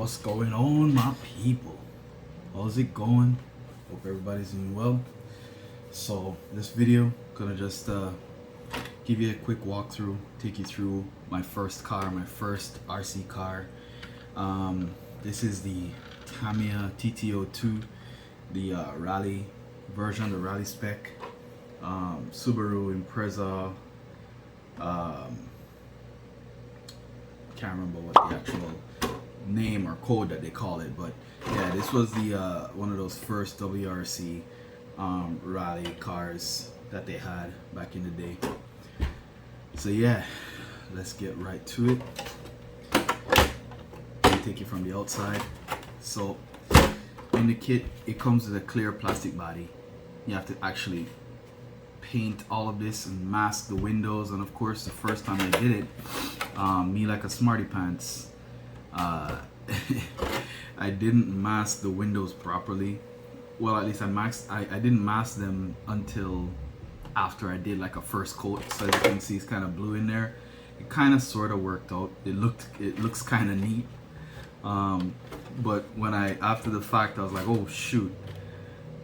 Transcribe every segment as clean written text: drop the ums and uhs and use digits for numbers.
What's going on, my people? How's it going? Hope everybody's doing well. So this video gonna just give you a quick walkthrough, take you through my first car, my first RC car. This is the Tamiya TT02, the rally version, the rally spec. Subaru Impreza. Can't remember what the actual name or code that they call it, but yeah, this was the one of those first WRC rally cars that they had back in the day. So yeah, let's get right to it. I'll take it from the outside. So in the kit, it comes with a clear plastic body. You have to actually paint all of this and mask the windows, and of course the first time I did it, me like a smarty pants, I didn't mask the windows properly. Well, at least I didn't mask them until after I did like a first coat. So as you can see, it's kind of blue in there. It kind of sort of worked out. It looks kind of neat. But when after the fact, I was like, oh shoot,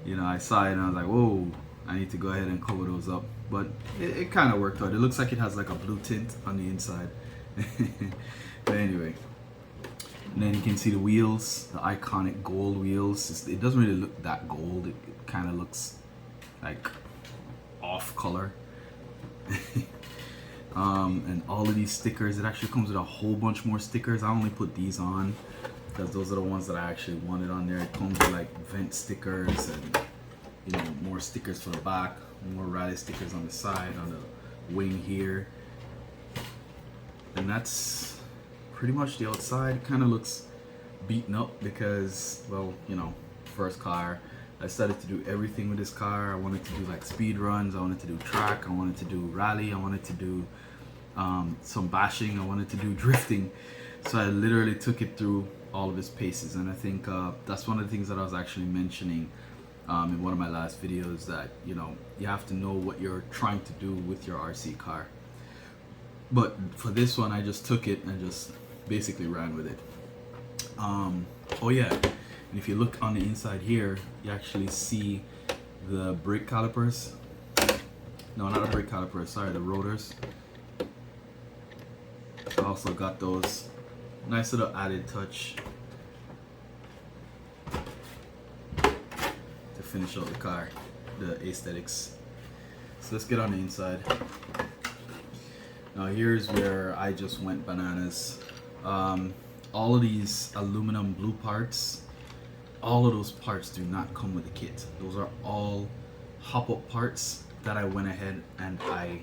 you know, I saw it and I was like, whoa, I need to go ahead and cover those up. But it kind of worked out. It looks like it has like a blue tint on the inside. But anyway, and then you can see the wheels, the iconic gold wheels. It doesn't really look that gold. It kind of looks like off color. And all of these stickers, it actually comes with a whole bunch more stickers. I only put these on because those are the ones that I actually wanted on there. It comes with like vent stickers and, you know, more stickers for the back, more rally stickers on the side, on the wing here. And that's pretty much the outside. It kind of looks beaten up because, well, you know, first car. I started to do everything with this car. I wanted to do like speed runs, I wanted to do track, I wanted to do rally, I wanted to do some bashing, I wanted to do drifting. So I literally took it through all of its paces, and I think that's one of the things that I was actually mentioning in one of my last videos, that, you know, you have to know what you're trying to do with your RC car. But for this one, I just took it and just basically ran with it. Oh yeah, and if you look on the inside here, you actually see the brake calipers. No, not the brake calipers, sorry, the rotors. I also got those. Nice little added touch to finish out the car, the aesthetics. So let's get on the inside. Now here's where I just went bananas. All of these aluminum blue parts, all of those parts do not come with the kit. Those are all hop-up parts that I went ahead and I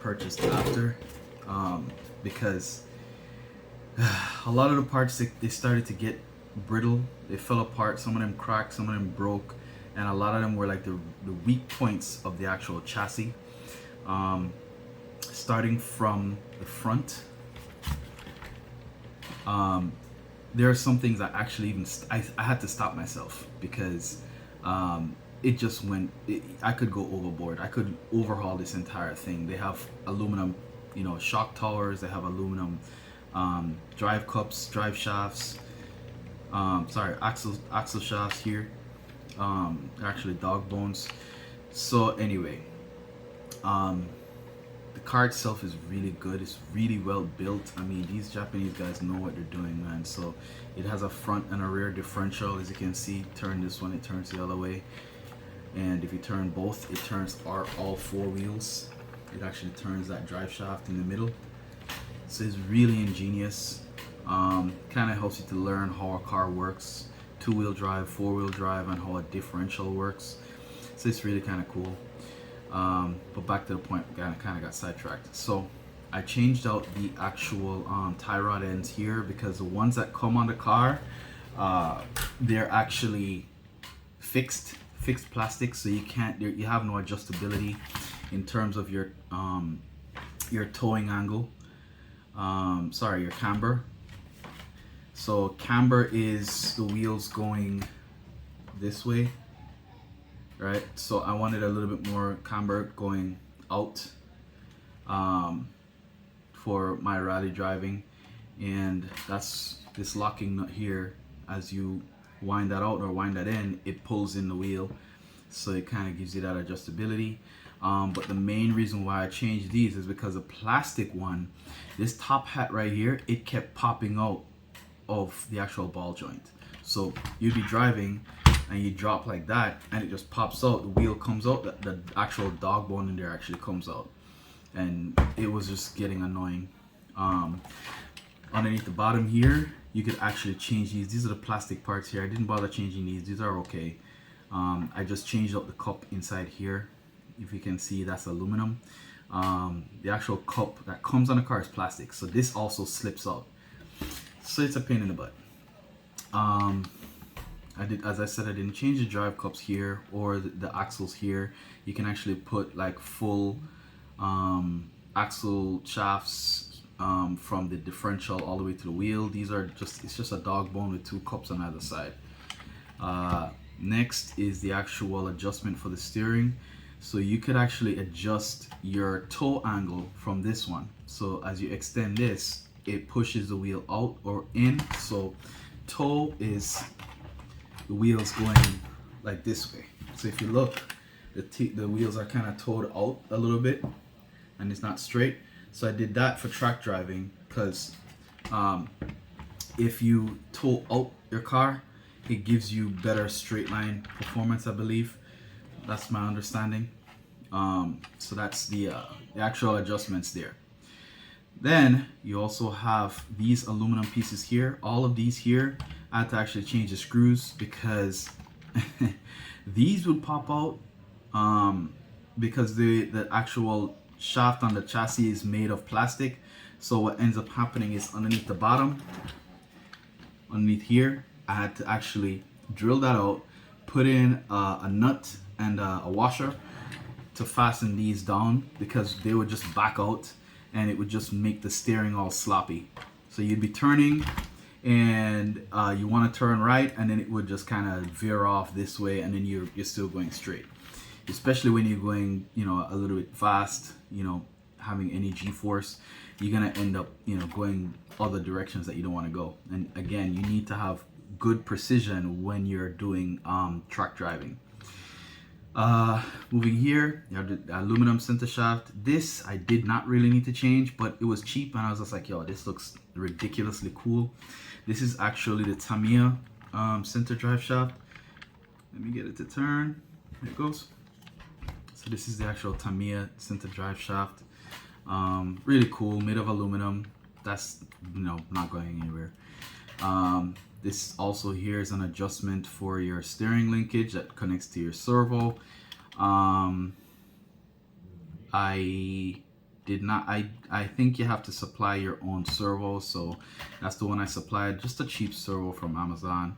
purchased after, because a lot of the parts, they started to get brittle. They fell apart. Some of them cracked, some of them broke, and a lot of them were like the weak points of the actual chassis. Starting from the front, there are some things I actually even I had to stop myself because it just went. I could go overboard. I could overhaul this entire thing. They have aluminum, you know, shock towers. They have aluminum drive cups, drive shafts. Sorry, axle shafts here. Actually dog bones. So anyway, the car itself is really good. It's really well built. I mean, these Japanese guys know what they're doing, man. So it has a front and a rear differential. As you can see, turn this one, it turns the other way. And if you turn both, it turns all four wheels. It actually turns that drive shaft in the middle. So it's really ingenious. Kind of helps you to learn how a car works. Two-wheel drive, four-wheel drive, and how a differential works. So it's really kind of cool. But back to the point, I kind of got sidetracked. So I changed out the actual tie rod ends here because the ones that come on the car, they're actually fixed plastic, so you have no adjustability in terms of your towing angle. Sorry, your camber. So camber is the wheels going this way, right? So I wanted a little bit more camber going out for my rally driving, and that's this locking nut here. As you wind that out or wind that in, it pulls in the wheel, so it kind of gives you that adjustability. But the main reason why I changed these is because the plastic one, this top hat right here, it kept popping out of the actual ball joint. So you'd be driving and you drop like that and it just pops out, the wheel comes out, the actual dog bone in there actually comes out, and it was just getting annoying. Underneath the bottom here, you could actually change these are the plastic parts here. I didn't bother changing these are okay. I just changed up the cup inside here. If you can see, that's aluminum. The actual cup that comes on the car is plastic, so this also slips out, so it's a pain in the butt. As I said, I didn't change the drive cups here or the axles here. You can actually put like full axle shafts from the differential all the way to the wheel. It's just a dog bone with 2 cups on either side. Next is the actual adjustment for the steering. So you could actually adjust your toe angle from this one. So as you extend this, it pushes the wheel out or in. So toe is the wheels going like this way. So if you look, the wheels are kind of toed out a little bit and it's not straight. So I did that for track driving because if you toe out your car, it gives you better straight line performance, I believe. That's my understanding. So that's the actual adjustments there. Then you also have these aluminum pieces here. All of these here, I had to actually change the screws because these would pop out because the actual shaft on the chassis is made of plastic. So what ends up happening is underneath the bottom, underneath here, I had to actually drill that out, put in a nut and a washer to fasten these down because they would just back out and it would just make the steering all sloppy. So you'd be turning and you want to turn right, and then it would just kind of veer off this way, and then you're still going straight. Especially when you're going, a little bit fast, having any G-force, you're gonna end up, going other directions that you don't want to go. And again, you need to have good precision when you're doing track driving. Moving here, you have the aluminum center shaft. This I did not really need to change, but it was cheap and I was just like, yo, this looks ridiculously cool. This is actually the Tamiya center drive shaft. Let me get it to turn. There it goes. So this is the actual Tamiya center drive shaft. Really cool, made of aluminum. That's not going anywhere. This also here is an adjustment for your steering linkage that connects to your servo. I think you have to supply your own servo, so that's the one I supplied, just a cheap servo from Amazon.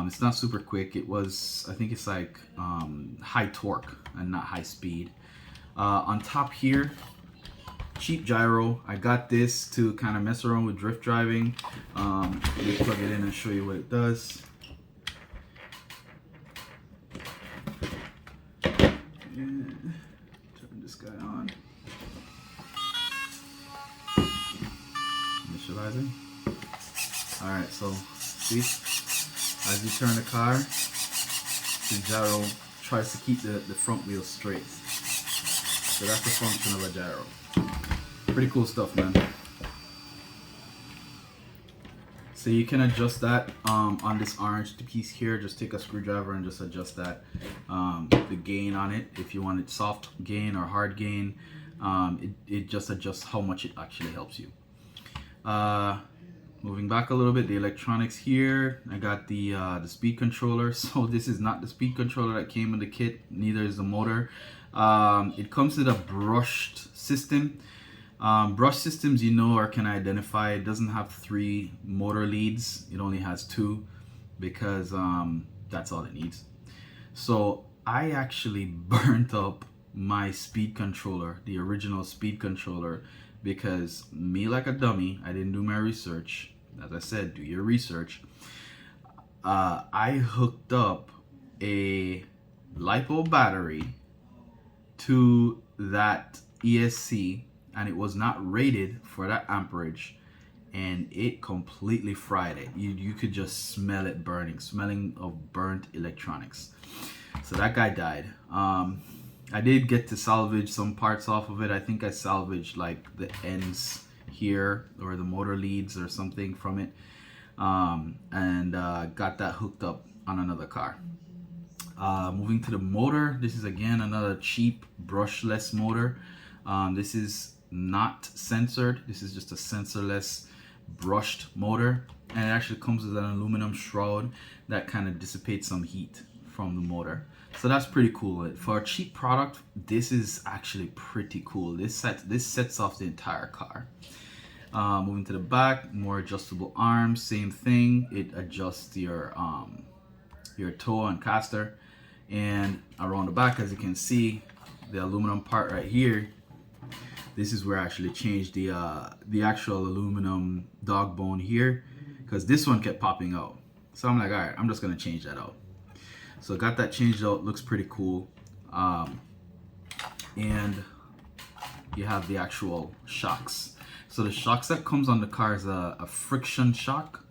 It's not super quick. I think it's like high torque and not high speed. On top here, cheap gyro. I got this to kind of mess around with drift driving. Let me plug it in and show you what it does. And turn this guy on. Initializing. Alright, so see, as you turn the car, the gyro tries to keep the front wheel straight. So that's the function of a gyro. Pretty cool stuff, man. So you can adjust that on this orange piece here. Just take a screwdriver and just adjust that, the gain on it. If you want it soft gain or hard gain, it just adjusts how much it actually helps you. Moving back a little bit, the electronics here. I got the speed controller. So this is not the speed controller that came in the kit. Neither is the motor. It comes with a brushed system. Brush systems, or can identify, it doesn't have 3 motor leads. It only has 2 because that's all it needs. So I actually burnt up my speed controller, the original speed controller, because me, like a dummy, I didn't do my research. As I said, do your research. I hooked up a LiPo battery to that ESC, and it was not rated for that amperage, and it completely fried it. You could just smell it burning, smelling of burnt electronics. So that guy died. I did get to salvage some parts off of it. I think I salvaged like the ends here or the motor leads or something from it, and got that hooked up on another car. Moving to the motor, this is again another cheap brushless motor. This is not censored. This is just a sensorless brushed motor, and it actually comes with an aluminum shroud that kind of dissipates some heat from the motor. So that's pretty cool. For a cheap product, this is actually pretty cool. This sets off the entire car. Moving to the back, more adjustable arms, same thing. It adjusts your toe and caster. And around the back, as you can see, the aluminum part right here, this is where I actually changed the actual aluminum dog bone here, because this one kept popping out. So I'm like, all right, I'm just gonna change that out. So got that changed out, looks pretty cool. And you have the actual shocks. So the shocks that comes on the car is a friction shock.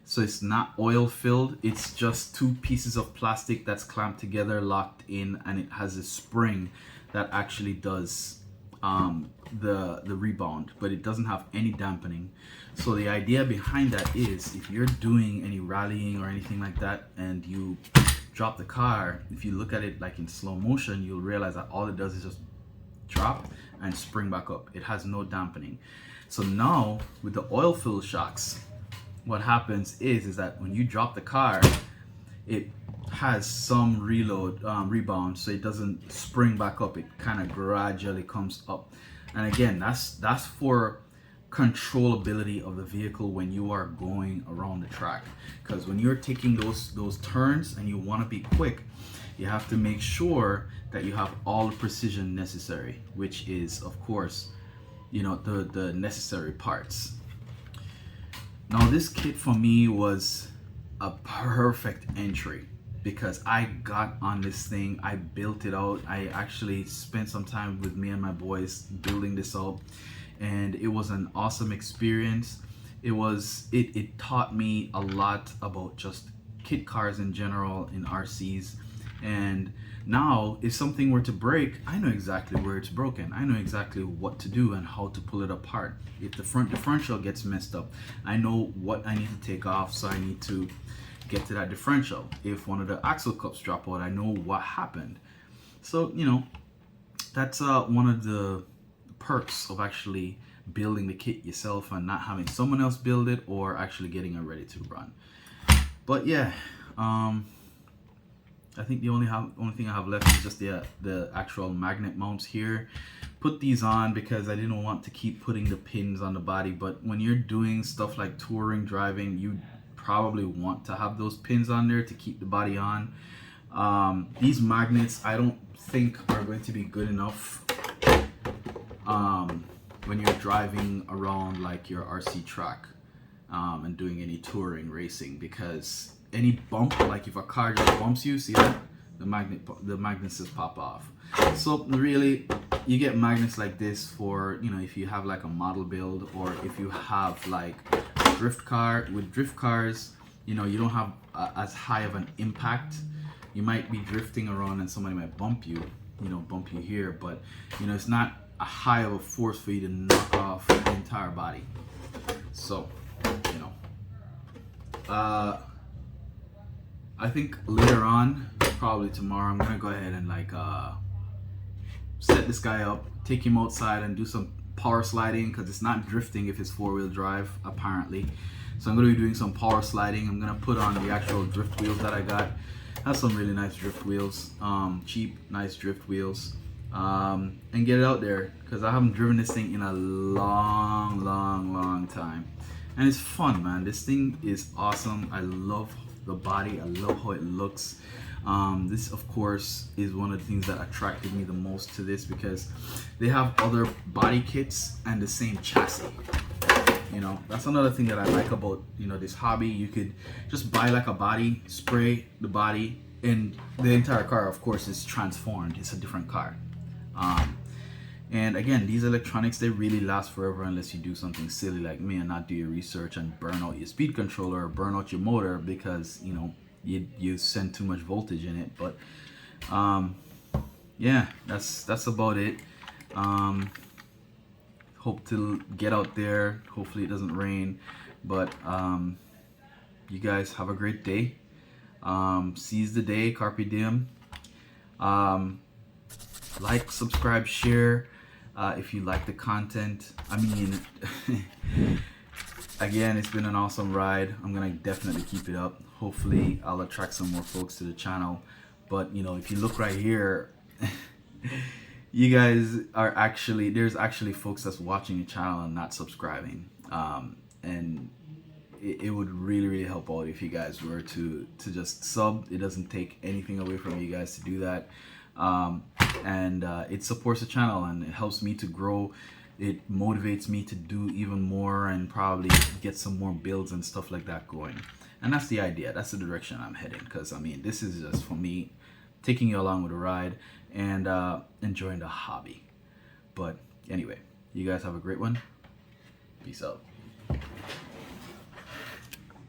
So it's not oil filled, it's just two pieces of plastic that's clamped together, locked in, and it has a spring that actually does the rebound, but it doesn't have any dampening. So the idea behind that is, if you're doing any rallying or anything like that and you drop the car, if you look at it like in slow motion, you'll realize that all it does is just drop and spring back up. It has no dampening. So now with the oil filled shocks, what happens is that when you drop the car, it has some rebound, so it doesn't spring back up. It kind of gradually comes up. And again, that's for controllability of the vehicle when you are going around the track, because when you're taking those turns and you want to be quick, you have to make sure that you have all the precision necessary, which is of course, you know, the necessary parts. Now this kit for me was a perfect entry because I got on this thing, I built it out. I actually spent some time with me and my boys building this out, and it was an awesome experience. It taught me a lot about just kit cars in general in RCs, and now if something were to break, I know exactly where it's broken. I know exactly what to do and how to pull it apart. If the front differential gets messed up, I know what I need to take off, so I need to get to that differential. If one of the axle cups drop out, I know what happened. So, you know, that's one of the perks of actually building the kit yourself and not having someone else build it or actually getting it ready to run. But yeah, I think the only thing I have left is just the actual magnet mounts here. Put these on because I didn't want to keep putting the pins on the body, but when you're doing stuff like touring, driving, you probably want to have those pins on there to keep the body on. These magnets I don't think are going to be good enough when you're driving around like your RC track and doing any touring racing, because any bump, like if a car just bumps you, see that? The magnets just pop off. So really, you get magnets like this for, you know, if you have like a model build, or if you have like a drift car. With drift cars, you know, you don't have as high of an impact. You might be drifting around and somebody might bump you, bump you here, but you know, it's not a high of a force for you to knock off the entire body. So, you know, I think later on, probably tomorrow, I'm gonna go ahead and like set this guy up, take him outside and do some power sliding, because it's not drifting if it's four-wheel drive apparently. So I'm gonna be doing some power sliding. I'm gonna put on the actual drift wheels that I got. Have some really nice drift wheels, cheap, nice drift wheels, and get it out there, because I haven't driven this thing in a long time, and it's fun, man. This thing is awesome. I love the body, I love how it looks. This of course is one of the things that attracted me the most to this, because they have other body kits and the same chassis. You know, that's another thing that I like about, you know, this hobby. You could just buy like a body, spray the body, and the entire car of course is transformed. It's a different car. And again, these electronics, they really last forever unless you do something silly like me and not do your research and burn out your speed controller or burn out your motor because, you know, you send too much voltage in it. But yeah, that's about it. Hope to get out there. Hopefully it doesn't rain. But you guys have a great day. Seize the day, carpe diem. Like, subscribe, share if you like the content. I mean, again, it's been an awesome ride. I'm gonna definitely keep it up. Hopefully I'll attract some more folks to the channel. But you know, if you look right here, you guys are actually, there's actually folks that's watching the channel and not subscribing. And it would really help out if you guys were to just sub. It doesn't take anything away from you guys to do that. And it supports the channel and it helps me to grow. It motivates me to do even more and probably get some more builds and stuff like that going. And that's the idea. That's the direction I'm heading, because I mean, this is just for me, taking you along with a ride and enjoying the hobby. But anyway, you guys have a great one. Peace out.